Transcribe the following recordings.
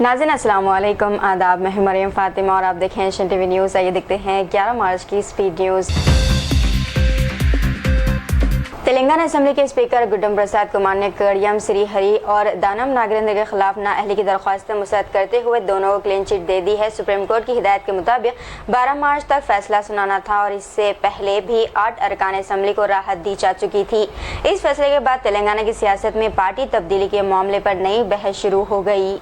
नाज़रीन अस्सलाम वालेकुम, आदाब। मैं हूं मरियम फातिमा और आप देखें एशियन टीवी न्यूज़। आइए देखते हैं 11 मार्च की स्पीड न्यूज़। तेलंगाना असेंबली के स्पीकर गुड्डम प्रसाद कुमार ने कड़ियम श्रीहरि और दानम नागेंद्र के खिलाफ नाअहली की दरख्वास्तें मुस्तरद करते हुए दोनों को क्लीन चिट दे दी है। सुप्रीम कोर्ट की हिदायत के मुताबिक 12 मार्च तक फैसला सुनाना था और इससे पहले भी 8 अरकान असेंबली को राहत दी जा चुकी थी। इस फैसले के बाद तेलंगाना की सियासत में पार्टी तब्दीली के मामले पर नई बहस शुरू हो गई।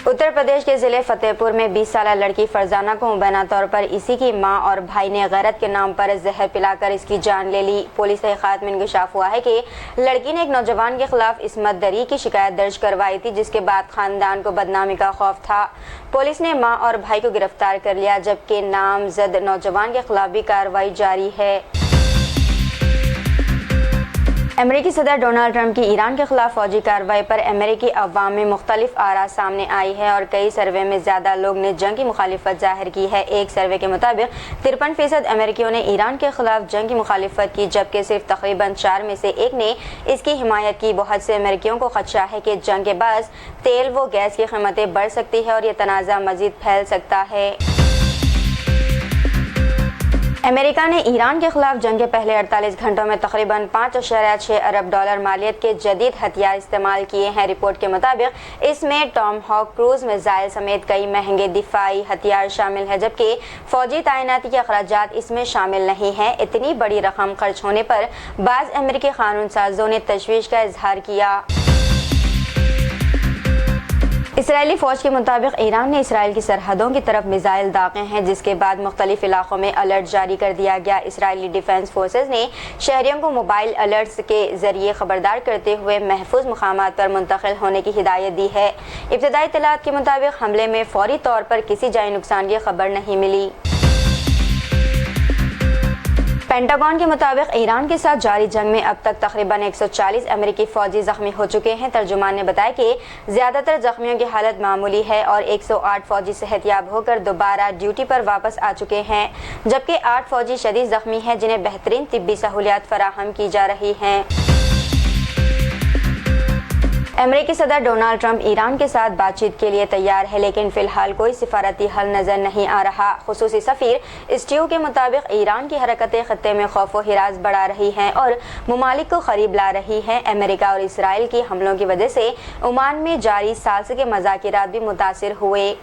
उत्तर प्रदेश के जिले फतेहपुर में 20 साल लड़की फरजाना को मुबैना तौर पर इसी की मां और भाई ने गैरत के नाम पर जहर पिलाकर इसकी जान ले ली। पुलिस तहकीकात में इंकशाफ हुआ है कि लड़की ने एक नौजवान के खिलाफ इस्मत दरी की शिकायत दर्ज करवाई थी, जिसके बाद खानदान को बदनामी का खौफ था। पुलिस ने मां और भाई को गिरफ्तार कर लिया, जबकि नामजद नौजवान के खिलाफ भी कार्रवाई जारी है। अमेरिकी सदर डोनाल्ड ट्रंप की ईरान के खिलाफ फौजी कार्रवाई पर अमेरिकी अवाम में मुख्तलिफ आरा सामने आई है और कई सर्वे में ज़्यादा लोग ने जंग की मुखालिफत जाहिर की है। एक सर्वे के मुताबिक 53% अमेरिकियों ने ईरान के खिलाफ जंग की मुखालिफत की, जबकि सिर्फ तकरीबन 4 में से 1 ने इसकी हिमायत की। बहुत से अमेरिकियों को खदशा है कि जंग के बाद तेल व गैस की कीमतें बढ़ सकती है और यह तनाज़ा मज़ीद फैल सकता है। अमेरिका ने ईरान के खिलाफ जंग के पहले 48 घंटों में तकरीबन 5.6 अरब डॉलर मालियत के जदीद हथियार इस्तेमाल किए हैं। रिपोर्ट के मुताबिक इसमें टॉमहॉक क्रूज मिसाइल समेत कई महंगे दिफाई हथियार शामिल है, जबकि फौजी तैनाती के अखराजात इसमें शामिल नहीं है। इतनी बड़ी रकम खर्च होने पर बाज़ अमेरिकी कानून साजों ने तशवीश का इजहार किया। इसराइली फौज के मुताबिक ईरान ने इसराइल की सरहदों की तरफ मिसाइल दागे हैं, जिसके बाद मुख्तलिफ इलाकों में अलर्ट जारी कर दिया गया। इसराइली डिफेंस फोर्सेज ने शहरियों को मोबाइल अलर्ट्स के जरिए खबरदार करते हुए महफूज मकामात पर मुंतकिल होने की हिदायत दी है। इब्तदाई इत्तलात के मुताबिक हमले में फौरी तौर पर किसी जानी नुकसान की खबर नहीं मिली। पेंटागन के मुताबिक ईरान के साथ जारी जंग में अब तक तकरीबन 140 अमेरिकी फौजी जख्मी हो चुके हैं। तर्जुमान ने बताया कि ज्यादातर जख्मियों की हालत मामूली है और 108 फौजी सेहतयाब होकर दोबारा ड्यूटी पर वापस आ चुके हैं, जबकि 8 फौजी शदीद जख्मी हैं, जिन्हें बेहतरीन तिब्बी सहूलियात फराहम की जा रही हैं। अमेरिकी सदर डोनाल्ड ट्रंप ईरान के साथ बातचीत के लिए तैयार है, लेकिन फिलहाल कोई सिफारती हल नजर नहीं आ रहा। खुसूसी सफीर स्टीव के मुताबिक ईरान की हरकतें खत्ते में खौफ व हिरास बढ़ा रही हैं और मुमालिक को करीब ला रही हैं। अमेरिका और इसराइल की हमलों की वजह से ओमान में जारी साल्स के मज़ाकिरात भी मुतासिर हुए।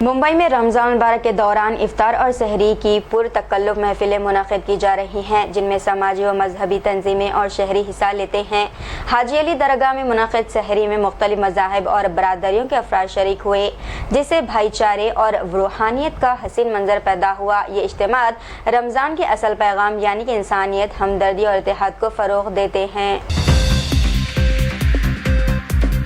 मुंबई में रमज़ान मुबारक के दौरान इफ्तार और सहरी की पुरतकल्लुफ़ महफिलें मुनक़िद की जा रही हैं, जिनमें समाजी व मजहबी तंजीमें और शहरी हिस्सा लेते हैं। हाजी अली दरगाह में मुनक़िद सहरी में मुख्तलिफ मज़ाहिब और बरादरियों के अफराद शरीक हुए, जिससे भाईचारे और रूहानियत का हसीन मंजर पैदा हुआ। ये इज्तिमात रमज़ान के असल पैगाम यानी कि इंसानियत, हमदर्दी और इत्तेहाद को फ़रोग़ देते हैं।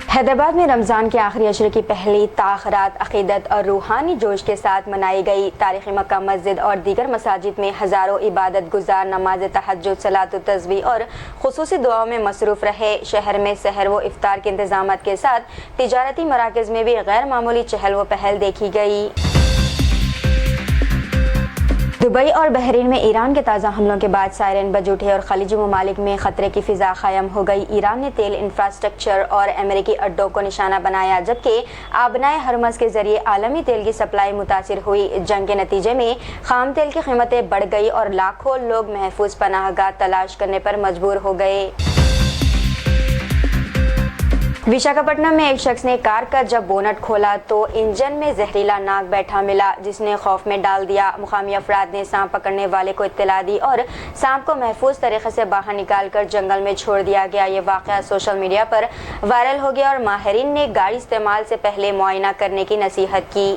हैदराबाद में रमज़ान के आखिरी अशरे की पहली ताख़रात अक़ीदत और रूहानी जोश के साथ मनाई गई। तारीख़ी मक्का मस्जिद और दीगर मसाजिद में हज़ारों इबादत गुजार नमाज तहज्जुद, सलात व तस्बीह और ख़ुसूसी दुआओं में मसरूफ़ रहे। शहर में सहर व इफ्तार के इंतज़ामात के साथ तिजारती मराकज़ में भी गैर मामूली चहल व पहल देखी गई। दुबई और बहरीन में ईरान के ताज़ा हमलों के बाद सायरन बज उठे और खलीजी ममालिक में खतरे की फिजा कायम हो गई। ईरान ने तेल इंफ्रास्ट्रक्चर और अमेरिकी अड्डों को निशाना बनाया, जबकि आबनाए हरमज़ के जरिए आलमी तेल की सप्लाई मुतासिर हुई। जंग के नतीजे में खाम तेल की कीमतें बढ़ गई और लाखों लोग महफूज पनाहगाह तलाश करने पर मजबूर हो गए। विशाखापट्टनम में एक शख्स ने कार का जब बोनट खोला तो इंजन में जहरीला नाग बैठा मिला, जिसने खौफ में डाल दिया। मुकामी अफराद ने सांप पकड़ने वाले को इत्तला दी और सांप को महफूज तरीके से बाहर निकाल कर जंगल में छोड़ दिया गया। ये वाक़या सोशल मीडिया पर वायरल हो गया और माहिरीन ने गाड़ी इस्तेमाल से पहले मुआयना करने की नसीहत की।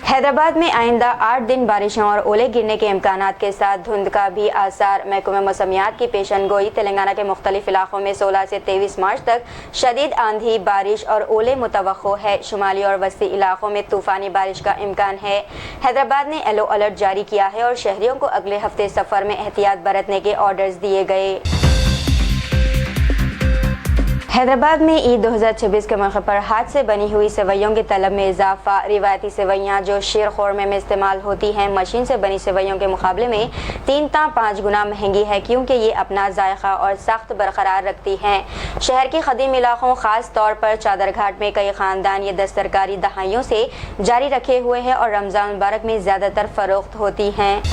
हैदराबाद में आइंदा 8 दिन बारिशों और ओले गिरने के इम्कानात के साथ धुंध का भी आसार। महकमे मौसमियात की पेशन गोई तेलंगाना के मुख्तलिफ इलाकों में 16 से 23 मार्च तक शदीद आंधी, बारिश और ओले मुतवक्को है। शुमाली और वस्ती इलाकों में तूफ़ानी बारिश का इम्कान है। हैदराबाद ने येलो अलर्ट जारी किया है और शहरियों को अगले हफ्ते सफ़र में एहतियात बरतने के ऑर्डर्स दिए गए। हैदराबाद में ईद 2026 के मौके पर हाथ से बनी हुई सेवइयों की तलब में इजाफा। रिवायती सेवइयाँ जो शीर खोरमा में इस्तेमाल होती हैं मशीन से बनी सेवइयों के मुकाबले में 3 से 5 गुना महंगी है, क्योंकि ये अपना जायका और सख्त बरकरार रखती हैं। शहर के कदीम इलाकों खास तौर पर चादरघाट में कई खानदान ये दस्तरकारी दहाइयों से जारी रखे हुए हैं और रमजान मुबारक में ज़्यादातर फरोख्त होती हैं।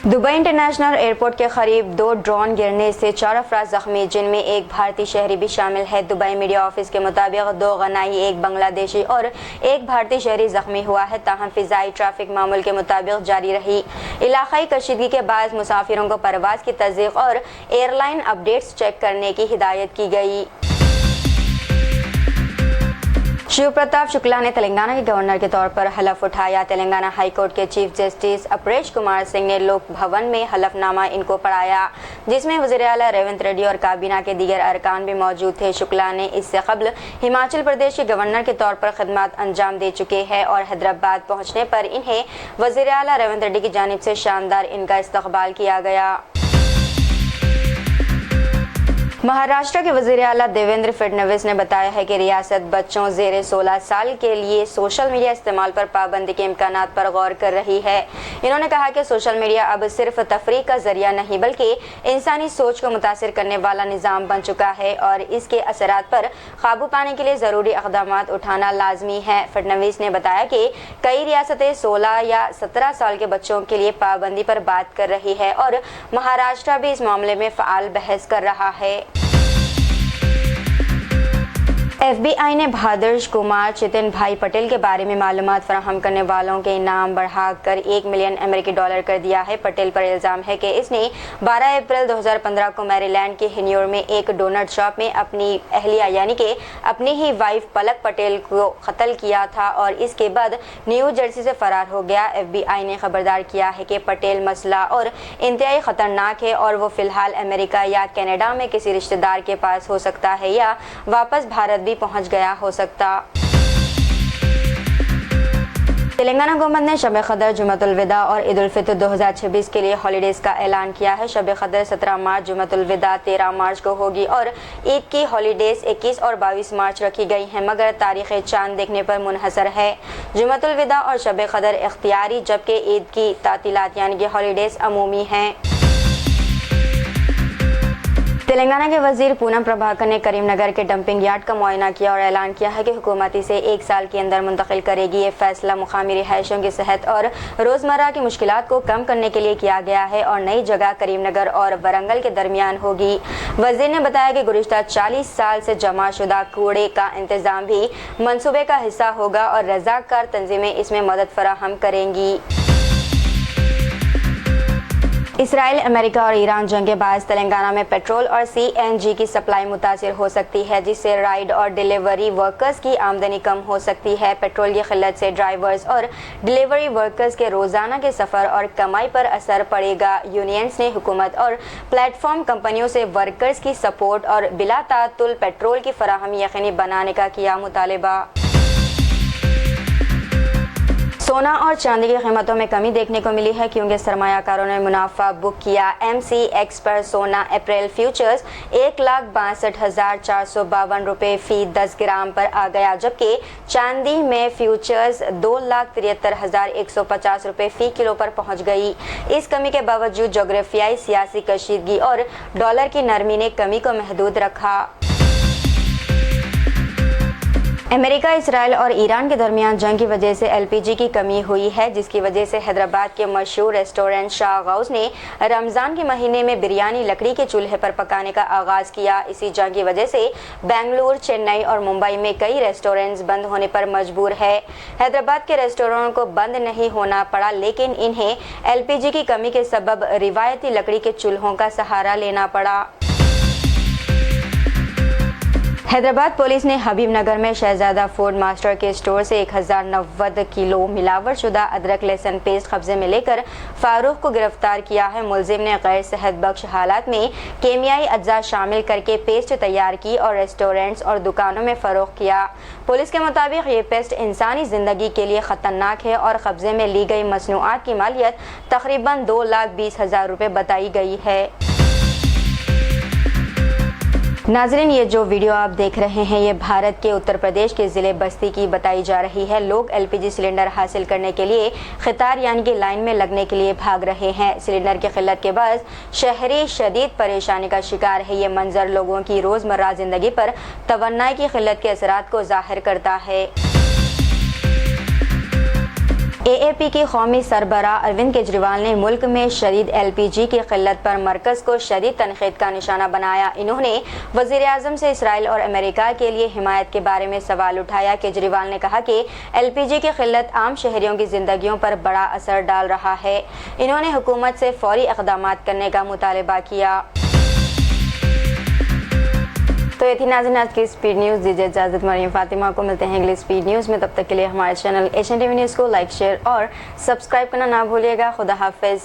दुबई इंटरनेशनल एयरपोर्ट के करीब 2 ड्रोन गिरने से 4 अफराद जख्मी, जिनमें एक भारतीय शहरी भी शामिल है। दुबई मीडिया ऑफिस के मुताबिक 2 गनाई, एक बांग्लादेशी और एक भारतीय शहरी जख्मी हुआ है। ताहम फिजाई ट्रैफिक मामूल के मुताबिक जारी रही। इलाकाई कशीदगी के बाद मुसाफिरों को परवाज की तस्दीक और एयरलाइन अपडेट्स चेक करने की हिदायत की गई। शिव प्रताप शुक्ला ने तेलंगाना के गवर्नर के तौर पर हलफ उठाया। तेलंगाना हाई कोर्ट के चीफ जस्टिस अपरेश कुमार सिंह ने लोक भवन में हलफनामा इनको पढ़ाया, जिसमें वज़ीर आला रेवंत रेड्डी और काबीना के दीगर अरकान भी मौजूद थे। शुक्ला ने इससे कबल हिमाचल प्रदेश के गवर्नर के तौर पर खिदमत अंजाम दे चुके हैं और हैदराबाद पहुँचने पर इन्हें वज़ीर आला रेवंत रेड्डी की जानिब से शानदार इनका इस्तकबाल किया गया। महाराष्ट्र के वज़ीर आला देवेंद्र फडणवीस ने बताया है कि रियासत बच्चों ज़ेरे 16 साल के लिए सोशल मीडिया इस्तेमाल पर पाबंदी के इम्कानात पर गौर कर रही है। इन्होंने कहा कि सोशल मीडिया अब सिर्फ तफरीह का जरिया नहीं बल्कि इंसानी सोच को मुतासिर करने वाला निज़ाम बन चुका है और इसके असरात पर काबू पाने के लिए ज़रूरी इक़दामात उठाना लाजमी है। फडणवीस ने बताया कि कई रियासतें 16 या 17 साल के बच्चों के लिए पाबंदी पर बात कर रही है और महाराष्ट्र भी इस मामले में फ़आल बहस कर रहा है। FBI ने भादर्श कुमार चितिन भाई पटेल के बारे में मालूमात फराहम करने वालों के इनाम बढ़ाकर $1 मिलियन अमेरिकी कर दिया है। पटेल पर इल्ज़ाम है कि इसने 12 अप्रैल 2015 को मैरीलैंड के हिन्योर में एक डोनट शॉप में अपनी अहलिया यानी कि अपनी ही वाइफ पलक पटेल को कत्ल किया था और इसके बाद न्यू जर्सी से फरार हो गया। FBI ने खबरदार किया है कि पटेल मसला और इंतहाई ख़तरनाक है और वो फ़िलहाल अमेरिका या कनाडा में किसी रिश्तेदार के पास हो सकता है या वापस भारत भी पहुंच गया हो सकता। तेलंगाना हुकूमत ने शब कदर, जुमतुल विदा और ईद उल फितर 2026 के लिए हॉलीडेज का ऐलान किया है। शब कदर 17 मार्च, जुमतुल विदा 13 मार्च को होगी और ईद की हॉलीडेज 21 और 22 मार्च रखी गई हैं, मगर तारीख चांद देखने पर मुनहसर है। जुमतुल विदा और शब कदर इख्तियारी, जबकि ईद की तातीलात यानी कि हॉलीडेज अमूमी हैं। तेलंगाना के वजीर पूनम प्रभाकर ने करीमनगर के डंपिंग यार्ड का मुआयना किया और ऐलान किया है कि हुकूमत इसे 1 साल के अंदर मुंतकिल करेगी। ये फैसला मुकामी रिहायशियों की सेहत और रोज़मर्रा की मुश्किलात को कम करने के लिए किया गया है और नई जगह करीमनगर और वरंगल के दरमियान होगी। वजीर ने बताया कि गुज़िश्ता 40 साल से जमा शुदा कूड़े का इंतज़ाम भी मनसूबे का हिस्सा होगा और रज़ाकार तंजीमें इसमें मदद फराहम करेंगी। इसराइल, अमेरिका और ईरान जंग के बाद तेलंगाना में पेट्रोल और CNG की सप्लाई मुतासिर हो सकती है, जिससे राइड और डिलीवरी वर्कर्स की आमदनी कम हो सकती है। पेट्रोल की किल्लत से ड्राइवर्स और डिलीवरी वर्कर्स के रोज़ाना के सफ़र और कमाई पर असर पड़ेगा। यूनियंस ने हुकूमत और प्लेटफॉर्म कंपनियों से वर्कर्स की सपोर्ट और बिला तातुल पेट्रोल की फराहमी यकीनी बनाने का किया मुतालबा। सोना और चांदी की कीमतों में कमी देखने को मिली है, क्योंकि सरमायाकारों ने मुनाफा बुक किया। MCX पर सोना अप्रैल फ्यूचर्स 1,62,452 रुपये फ़ी 10 ग्राम पर आ गया, जबकि चांदी में फ्यूचर्स 2,73,150 रुपये फ़ी किलो पर पहुंच गई। इस कमी के बावजूद जोग्राफियाई सियासी कशीदगी और डॉलर की नरमी ने कमी को महदूद रखा। अमेरिका, इसराइल और ईरान के दरमियान जंग की वजह से LPG की कमी हुई है, जिसकी वजह से हैदराबाद के मशहूर रेस्टोरेंट शाह गौस ने रमज़ान के महीने में बिरयानी लकड़ी के चूल्हे पर पकाने का आगाज़ किया। इसी जंग की वजह से बेंगलुरु, चेन्नई और मुंबई में कई रेस्टोरेंट्स बंद होने पर मजबूर है। हैदराबाद के रेस्टोरेंटों को बंद नहीं होना पड़ा, लेकिन इन्हें LPG की कमी के सबब रिवायती लकड़ी के चूल्हों का सहारा लेना पड़ा। हैदराबाद पुलिस ने हबीबनगर में शहजादा फूड मास्टर के स्टोर से 1090 किलो मिलावट शुदा अदरक लहसुन पेस्ट कब्जे में लेकर फारूक को गिरफ्तार किया है। मुलजिम ने गैर सेहत बख्श हालात में केमियाई अज्जा शामिल करके पेस्ट तैयार की और रेस्टोरेंट्स और दुकानों में फरोख्त किया। पुलिस के मुताबिक ये पेस्ट इंसानी जिंदगी के लिए खतरनाक है और कब्जे में ली गई मसनूआत की मालियत तकरीबन 2,20,000 रुपये बताई गई है। नाज़रीन, ये जो वीडियो आप देख रहे हैं ये भारत के उत्तर प्रदेश के ज़िले बस्ती की बताई जा रही है। लोग एलपीजी सिलेंडर हासिल करने के लिए कतार यानी कि लाइन में लगने के लिए भाग रहे हैं। सिलेंडर की किल्लत के बाद शहरी शदीद परेशानी का शिकार है। ये मंजर लोगों की रोज़मर्रा ज़िंदगी पर तवन्नाई की किल्लत के असरात को ज़ाहिर करता है। एएपी की कौमी सरबराह अरविंद केजरीवाल ने मुल्क में शदीद एलपीजी की किल्लत पर मरकज़ को शदीद तनक़ीद का निशाना बनाया। इन्होंने वज़ीर-ए-आज़म से इसराइल और अमेरिका के लिए हिमायत के बारे में सवाल उठाया। केजरीवाल ने कहा कि एलपीजी की किल्लत आम शहरियों की ज़िंदगियों पर बड़ा असर डाल रहा है। इन्होंने हुकूमत से फ़ौरी इक़दामात करने का मुतालबा किया। तो ये थी नाज़रीन आज की स्पीड न्यूज़। दीजिए इजाज़त, मरियम फातिमा को मिलते हैं अगली स्पीड न्यूज़ में। तब तक के लिए हमारे चैनल एशियन टीवी न्यूज़ को लाइक, शेयर और सब्सक्राइब करना ना भूलिएगा। खुदा हाफिज़।